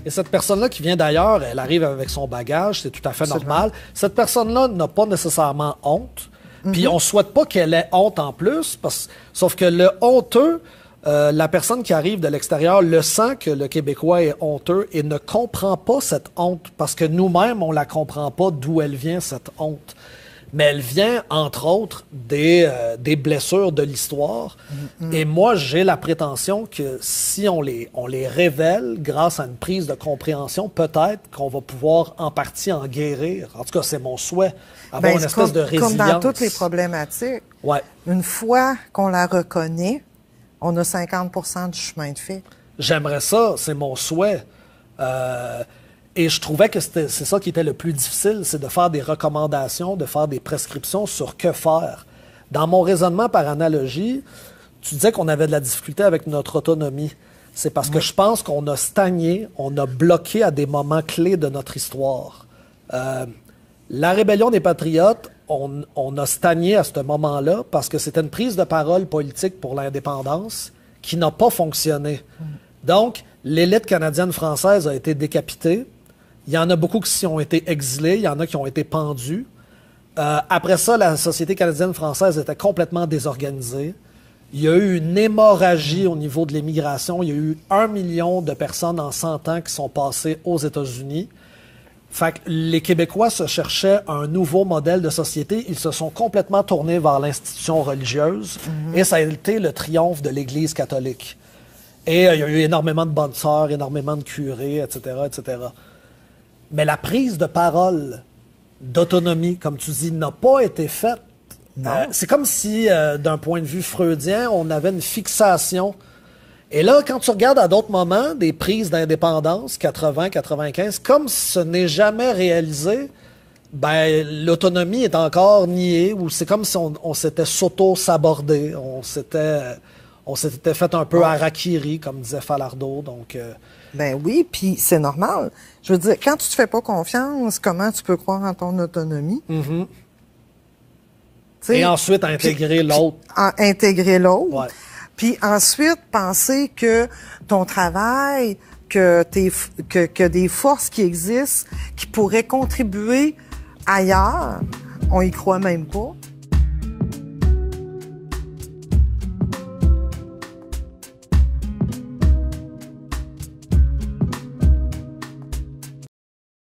Et cette personne-là qui vient d'ailleurs, elle arrive avec son bagage, c'est tout à fait normal. Cette personne-là n'a pas nécessairement honte. Puis on souhaite pas qu'elle ait honte en plus, sauf que le honteux, la personne qui arrive de l'extérieur le sent que le Québécois est honteux et ne comprend pas cette honte, parce que nous-mêmes, on la comprend pas d'où elle vient, cette honte. Mais elle vient, entre autres, des blessures de l'histoire. Et moi, j'ai la prétention que si on les révèle grâce à une prise de compréhension, peut-être qu'on va pouvoir en partie en guérir. En tout cas, c'est mon souhait, avoir une espèce de résilience. Comme dans toutes les problématiques. Ouais. Une fois qu'on la reconnaît, on a 50% du chemin de fait. J'aimerais ça, c'est mon souhait. Et je trouvais que c'est ça qui était le plus difficile, c'est de faire des recommandations, de faire des prescriptions sur que faire. Dans mon raisonnement par analogie, tu disais qu'on avait de la difficulté avec notre autonomie. C'est parce que je pense qu'on a stagné, on a bloqué à des moments clés de notre histoire. La rébellion des Patriotes, on a stagné à ce moment-là parce que c'était une prise de parole politique pour l'indépendance qui n'a pas fonctionné. Donc, l'élite canadienne-française a été décapitée. Il y en a beaucoup qui ont été exilés, il y en a qui ont été pendus. Après ça, la société canadienne-française était complètement désorganisée. Il y a eu une hémorragie au niveau de l'immigration. Il y a eu 1 million de personnes en 100 ans qui sont passées aux États-Unis. Fait que les Québécois se cherchaient un nouveau modèle de société. Ils se sont complètement tournés vers l'institution religieuse. Et ça a été le triomphe de l'Église catholique. Et il y a eu énormément de bonnes sœurs, énormément de curés, etc., etc. Mais la prise de parole d'autonomie, comme tu dis, n'a pas été faite. C'est comme si, d'un point de vue freudien, on avait une fixation. Et là, quand tu regardes à d'autres moments des prises d'indépendance, 80, 95, comme ce n'est jamais réalisé, ben l'autonomie est encore niée, ou c'est comme si on s'était s'auto-sabordé, on s'était fait un peu harakiri, comme disait Falardeau, donc... Ben oui, puis c'est normal. Je veux dire, quand tu te fais pas confiance, comment tu peux croire en ton autonomie? Et ensuite, intégrer l'autre. Intégrer l'autre. Ouais. Puis ensuite, penser que ton travail, que des forces qui existent, qui pourraient contribuer ailleurs, on y croit même pas.